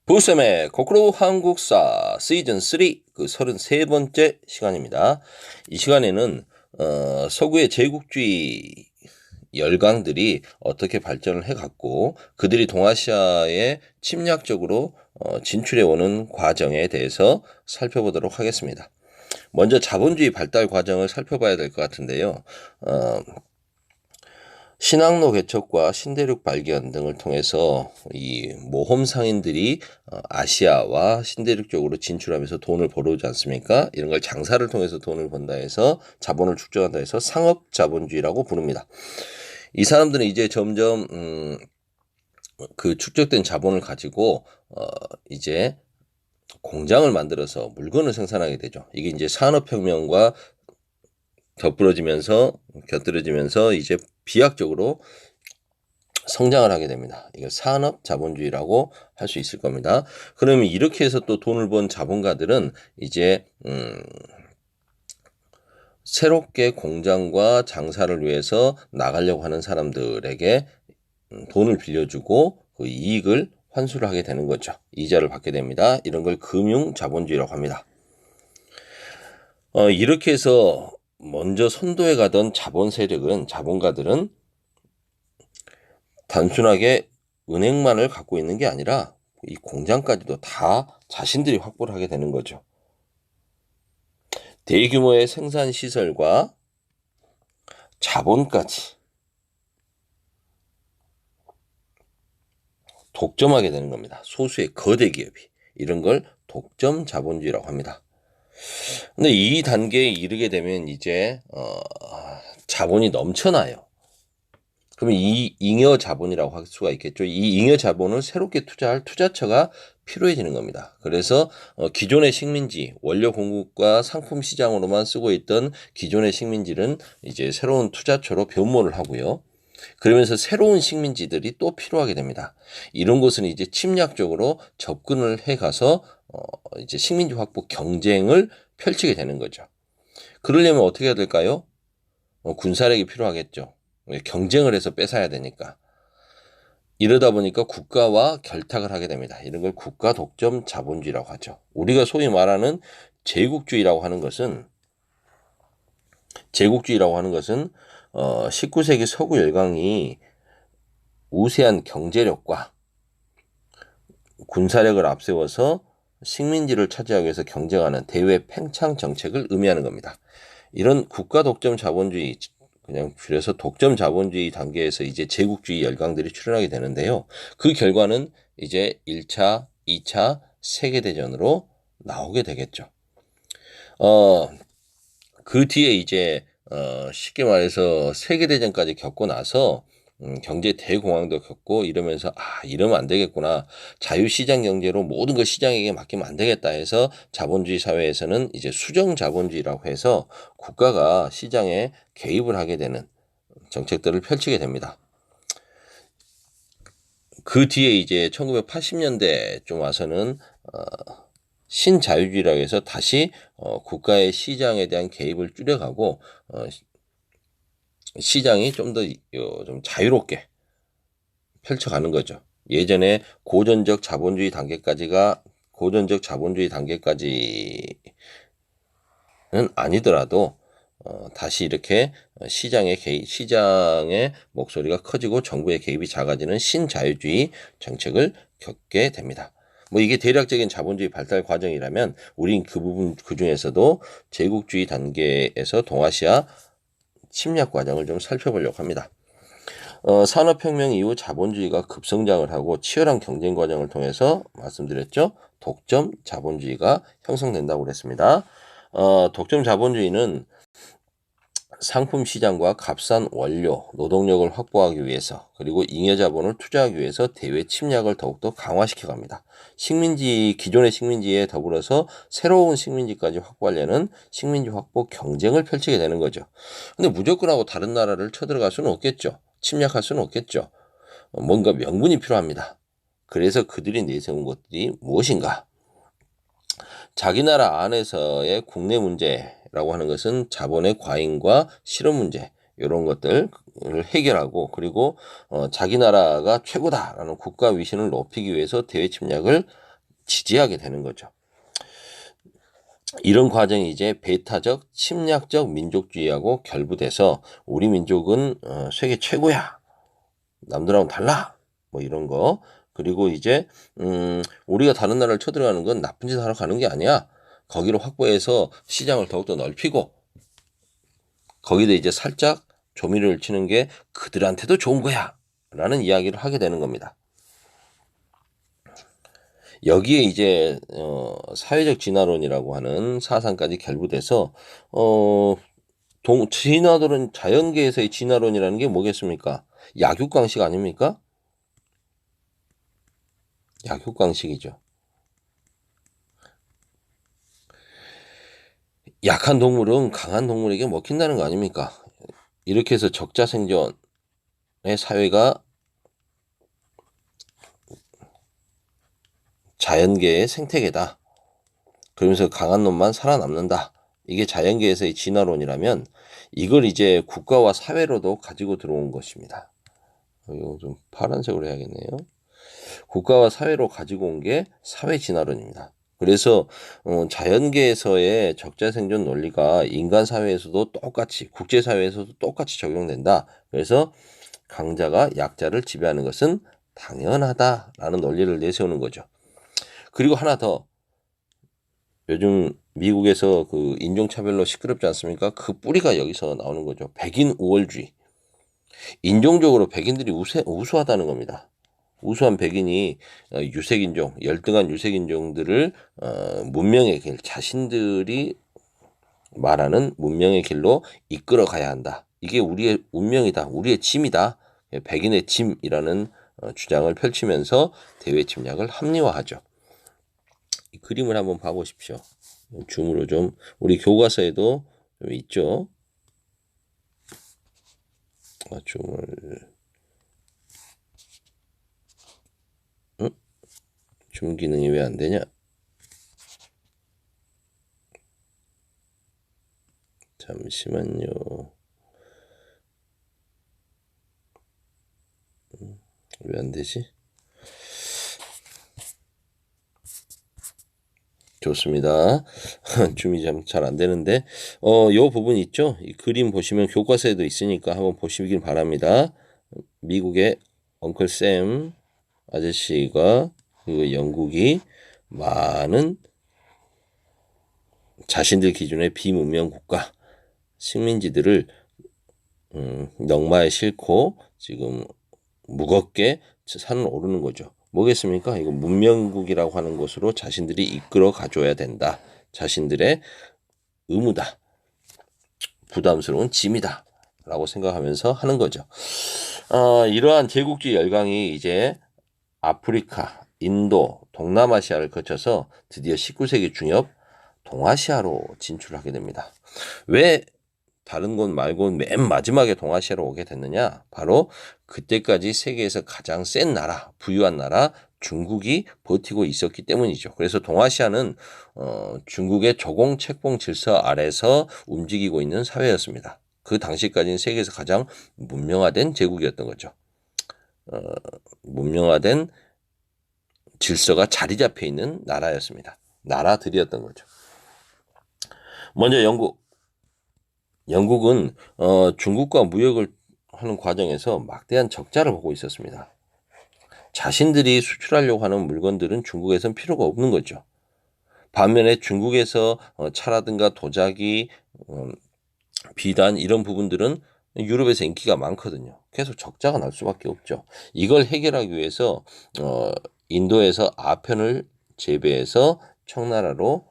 부쌤의 거꾸로 한국사 시즌 3 그 33번째 시간입니다. 이 시간에는 서구의 제국주의 열강들이 어떻게 발전을 해갔고 그들이 동아시아에 침략적으로 진출해 오는 과정에 대해서 살펴보도록 하겠습니다. 먼저 자본주의 발달 과정을 살펴봐야 될 것 같은데요. 신항로 개척과 신대륙 발견 등을 통해서 이 모험 상인들이 아시아와 신대륙 쪽으로 진출하면서 돈을 벌어오지 않습니까? 이런 걸 장사를 통해서 돈을 번다 해서 자본을 축적한다 해서 상업 자본주의라고 부릅니다. 이 사람들은 이제 점점 그 축적된 자본을 가지고 이제 공장을 만들어서 물건을 생산하게 되죠. 이게 이제 산업혁명과 곁들여지면서 이제 비약적으로 성장을 하게 됩니다. 이걸 산업 자본주의라고 할 수 있을 겁니다. 그러면 이렇게 해서 또 돈을 번 자본가들은 이제 새롭게 공장과 장사를 위해서 나가려고 하는 사람들에게 돈을 빌려주고 그 이익을 환수를 하게 되는 거죠. 이자를 받게 됩니다. 이런 걸 금융 자본주의라고 합니다. 이렇게 해서 먼저 선도해 가던 자본가들은 단순하게 은행만을 갖고 있는 게 아니라 이 공장까지도 다 자신들이 확보를 하게 되는 거죠. 대규모의 생산 시설과 자본까지 독점하게 되는 겁니다. 소수의 거대 기업이. 이런 걸 독점 자본주의라고 합니다. 근데 이 단계에 이르게 되면 이제 자본이 넘쳐나요. 그러면 이 잉여 자본이라고 할 수가 있겠죠. 이 잉여 자본을 새롭게 투자할 투자처가 필요해지는 겁니다. 그래서 기존의 식민지, 원료 공급과 상품 시장으로만 쓰고 있던 기존의 식민지는 이제 새로운 투자처로 변모를 하고요. 그러면서 새로운 식민지들이 또 필요하게 됩니다. 이런 것은 이제 침략적으로 접근을 해가서 이제 식민지 확보 경쟁을 펼치게 되는 거죠. 그러려면 어떻게 해야 될까요? 군사력이 필요하겠죠. 경쟁을 해서 뺏어야 되니까. 이러다 보니까 국가와 결탁을 하게 됩니다. 이런 걸 국가 독점 자본주의라고 하죠. 우리가 소위 말하는 제국주의라고 하는 것은 19세기 서구 열강이 우세한 경제력과 군사력을 앞세워서 식민지를 차지하기 위해서 경쟁하는 대외 팽창 정책을 의미하는 겁니다. 이런 국가 독점 자본주의, 그냥 줄여서 독점 자본주의 단계에서 이제 제국주의 열강들이 출현하게 되는데요. 그 결과는 이제 1차, 2차 세계대전으로 나오게 되겠죠. 그 뒤에 이제 쉽게 말해서 세계대전까지 겪고 나서 경제 대공황도 겪고 이러면서 이러면 안 되겠구나. 자유시장 경제로 모든 걸 시장에게 맡기면 안 되겠다 해서 자본주의 사회에서는 이제 수정 자본주의라고 해서 국가가 시장에 개입을 하게 되는 정책들을 펼치게 됩니다. 그 뒤에 이제 1980년대 좀 와서는 신자유주의라고 해서 다시 국가의 시장에 대한 개입을 줄여가고 시장이 좀 더 좀 자유롭게 펼쳐가는 거죠. 예전에 고전적 자본주의 단계까지는 아니더라도 다시 이렇게 시장의 목소리가 커지고 정부의 개입이 작아지는 신자유주의 정책을 겪게 됩니다. 뭐 이게 대략적인 자본주의 발달 과정이라면 우린 그 중에서도 제국주의 단계에서 동아시아 침략 과정을 좀 살펴보려고 합니다. 산업혁명 이후 자본주의가 급성장을 하고 치열한 경쟁 과정을 통해서 말씀드렸죠. 독점 자본주의가 형성된다고 그랬습니다. 독점 자본주의는 상품 시장과 값싼 원료, 노동력을 확보하기 위해서 그리고 잉여 자본을 투자하기 위해서 대외 침략을 더욱더 강화시켜 갑니다. 기존의 식민지에 더불어서 새로운 식민지까지 확보하려는 식민지 확보 경쟁을 펼치게 되는 거죠. 근데 무조건 하고 다른 나라를 쳐들어갈 수는 없겠죠. 침략할 수는 없겠죠. 뭔가 명분이 필요합니다. 그래서 그들이 내세운 것들이 무엇인가? 자기 나라 안에서의 국내 문제라고 하는 것은 자본의 과잉과 실업 문제 이런 것들을 해결하고 그리고 자기 나라가 최고다라는 국가 위신을 높이기 위해서 대외 침략을 지지하게 되는 거죠. 이런 과정이 이제 배타적, 침략적 민족주의하고 결부돼서 우리 민족은 세계 최고야. 남들하고는 달라. 뭐 이런 거. 그리고 이제 우리가 다른 나라를 쳐들어가는 건 나쁜 짓 하러 가는 게 아니야. 거기로 확보해서 시장을 더욱더 넓히고 거기다 이제 살짝 조미료를 치는 게 그들한테도 좋은 거야. 라는 이야기를 하게 되는 겁니다. 여기에 이제 사회적 진화론이라고 하는 사상까지 결부돼서 진화론은 자연계에서의 진화론이라는 게 뭐겠습니까? 약육강식 아닙니까? 약육강식이죠. 약한 동물은 강한 동물에게 먹힌다는 거 아닙니까? 이렇게 해서 적자생존의 사회가 자연계의 생태계다. 그러면서 강한 놈만 살아남는다. 이게 자연계에서의 진화론이라면 이걸 이제 국가와 사회로도 가지고 들어온 것입니다. 이거 좀 파란색으로 해야겠네요. 국가와 사회로 가지고 온 게 사회 진화론입니다. 그래서 자연계에서의 적자생존 논리가 인간 사회에서도 똑같이 국제사회에서도 똑같이 적용된다. 그래서 강자가 약자를 지배하는 것은 당연하다라는 논리를 내세우는 거죠. 그리고 하나 더 요즘 미국에서 그 인종차별로 시끄럽지 않습니까? 그 뿌리가 여기서 나오는 거죠. 백인 우월주의. 인종적으로 백인들이 우수하다는 겁니다. 우수한 백인이 유색인종, 열등한 유색인종들을 문명의 길, 자신들이 말하는 문명의 길로 이끌어 가야 한다. 이게 우리의 운명이다. 우리의 짐이다. 백인의 짐이라는 주장을 펼치면서 대외 침략을 합리화하죠. 이 그림을 한번 봐보십시오. 줌으로 좀 우리 교과서에도 좀 있죠. 줌을 줌 기능이 왜 안 되냐? 잠시만요. 왜 안 되지? 좋습니다. 줌이 잘 안 되는데, 요 부분 있죠? 이 그림 보시면 교과서에도 있으니까 한번 보시길 바랍니다. 미국의 엉클 샘 아저씨가 그 영국이 많은 자신들 기준의 비문명 국가 식민지들을 넉마에 싣고 지금 무겁게 산을 오르는 거죠. 뭐겠습니까? 이거 문명국이라고 하는 곳으로 자신들이 이끌어 가줘야 된다. 자신들의 의무다. 부담스러운 짐이다. 라고 생각하면서 하는 거죠. 이러한 제국주의 열강이 이제 아프리카, 인도, 동남아시아를 거쳐서 드디어 19세기 중엽 동아시아로 진출하게 됩니다. 왜 다른 곳 말고 맨 마지막에 동아시아로 오게 됐느냐? 바로 그때까지 세계에서 가장 센 나라, 부유한 나라 중국이 버티고 있었기 때문이죠. 그래서 동아시아는 중국의 조공 책봉 질서 아래서 움직이고 있는 사회였습니다. 그 당시까지는 세계에서 가장 문명화된 제국이었던 거죠. 문명화된 질서가 자리 잡혀 있는 나라였습니다. 나라들이었던 거죠. 먼저 영국은 중국과 무역을 하는 과정에서 막대한 적자를 보고 있었습니다. 자신들이 수출하려고 하는 물건들은 중국에선 필요가 없는 거죠. 반면에 중국에서 차라든가 도자기, 비단 이런 부분들은 유럽에서 인기가 많거든요. 계속 적자가 날 수밖에 없죠. 이걸 해결하기 위해서 인도에서 아편을 재배해서 청나라로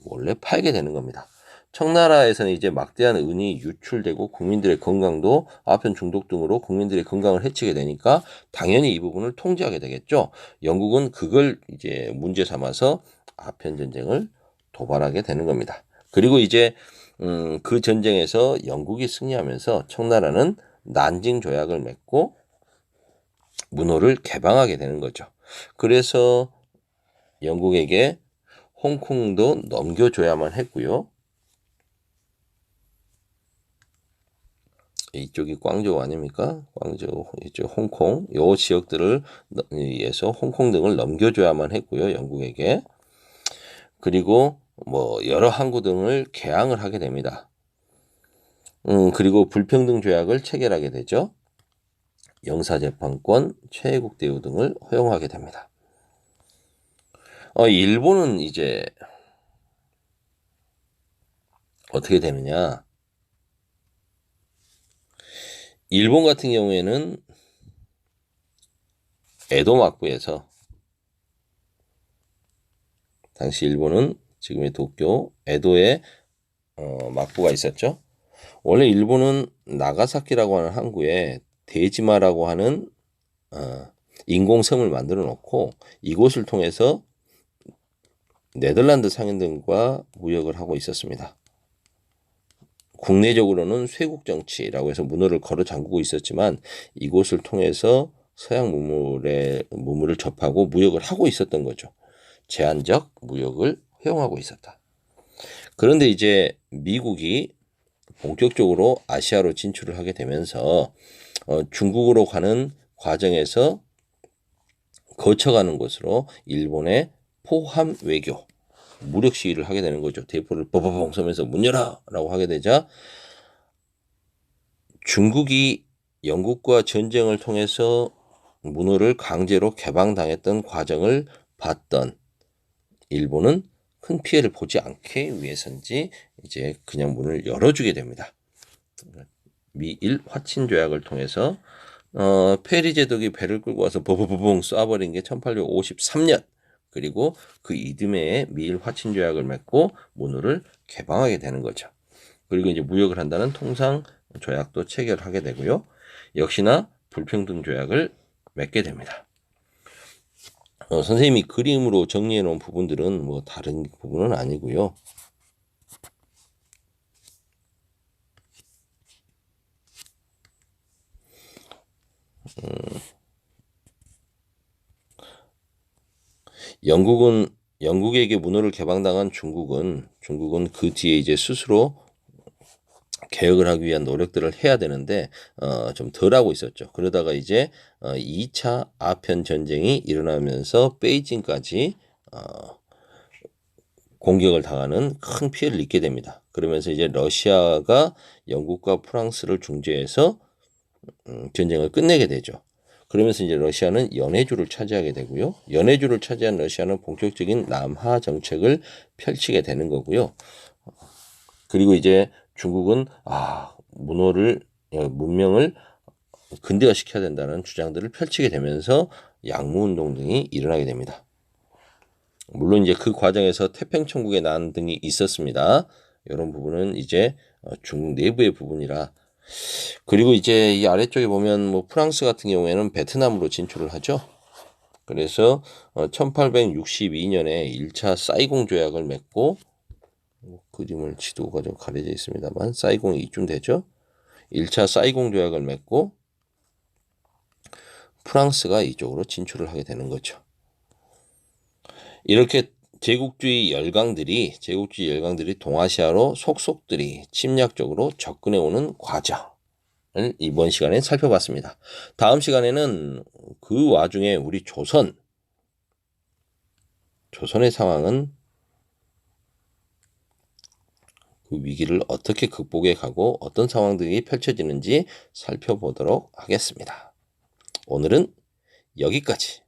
원래 팔게 되는 겁니다. 청나라에서는 이제 막대한 은이 유출되고 국민들의 건강도 아편 중독 등으로 국민들의 건강을 해치게 되니까 당연히 이 부분을 통제하게 되겠죠. 영국은 그걸 이제 문제 삼아서 아편 전쟁을 도발하게 되는 겁니다. 그리고 이제 그 전쟁에서 영국이 승리하면서 청나라는 난징 조약을 맺고 문호를 개방하게 되는 거죠. 그래서 영국에게 홍콩도 넘겨줘야만 했고요. 이쪽이 광저우 아닙니까? 광저우, 이쪽 홍콩, 요 지역들을 위해서 홍콩 등을 넘겨줘야만 했고요, 영국에게. 그리고 뭐 여러 항구 등을 개항을 하게 됩니다. 그리고 불평등 조약을 체결하게 되죠. 영사재판권, 최애국 대우 등을 허용하게 됩니다. 일본은 이제 어떻게 되느냐? 일본 같은 경우에는 에도 막부에서 당시 일본은 지금의 도쿄 에도에 막부가 있었죠. 원래 일본은 나가사키라고 하는 항구에 데지마라고 하는 인공섬을 만들어 놓고 이곳을 통해서 네덜란드 상인들과 무역을 하고 있었습니다. 국내적으로는 쇄국 정치라고 해서 문호를 걸어 잠그고 있었지만 이곳을 통해서 서양 무물을 접하고 무역을 하고 있었던 거죠. 제한적 무역을 허용하고 있었다. 그런데 이제 미국이 본격적으로 아시아로 진출을 하게 되면서 중국으로 가는 과정에서 거쳐가는 곳으로 일본의 포함 외교, 무력 시위를 하게 되는 거죠. 대포를 뻥뻥뻥 쏘면서 문 열어라고 하게 되자 중국이 영국과 전쟁을 통해서 문호를 강제로 개방당했던 과정을 봤던 일본은 큰 피해를 보지 않기 위해서인지 이제 그냥 문을 열어주게 됩니다. 미일 화친 조약을 통해서 페리 제독이 배를 끌고 와서 버버버봉 쏴버린 게 1853년. 그리고 그 이듬해에 미일 화친 조약을 맺고 문호를 개방하게 되는 거죠. 그리고 이제 무역을 한다는 통상 조약도 체결하게 되고요. 역시나 불평등 조약을 맺게 됩니다. 선생님이 그림으로 정리해 놓은 부분들은 뭐 다른 부분은 아니고요. 영국에게 문호를 개방당한 중국은 그 뒤에 이제 스스로 개혁을 하기 위한 노력들을 해야 되는데 좀 덜하고 있었죠. 그러다가 이제 2차 아편 전쟁이 일어나면서 베이징까지 공격을 당하는 큰 피해를 입게 됩니다. 그러면서 이제 러시아가 영국과 프랑스를 중재해서 전쟁을 끝내게 되죠. 그러면서 이제 러시아는 연해주를 차지하게 되고요. 연해주를 차지한 러시아는 본격적인 남하 정책을 펼치게 되는 거고요. 그리고 이제 중국은 문명을 근대화시켜야 된다는 주장들을 펼치게 되면서 양무운동 등이 일어나게 됩니다. 물론 이제 그 과정에서 태평천국의 난 등이 있었습니다. 이런 부분은 이제 중국 내부의 부분이라. 그리고 이제 이 아래쪽에 보면 뭐 프랑스 같은 경우에는 베트남으로 진출을 하죠. 그래서 1862년에 1차 사이공 조약을 맺고 그림을 지도가 좀 가려져 있습니다만 사이공이 이쯤 되죠. 1차 사이공 조약을 맺고 프랑스가 이쪽으로 진출을 하게 되는 거죠. 이렇게 제국주의 열강들이 동아시아로 속속들이 침략적으로 접근해 오는 과정을 이번 시간에 살펴봤습니다. 다음 시간에는 그 와중에 우리 조선의 상황은 그 위기를 어떻게 극복해 가고 어떤 상황들이 펼쳐지는지 살펴보도록 하겠습니다. 오늘은 여기까지.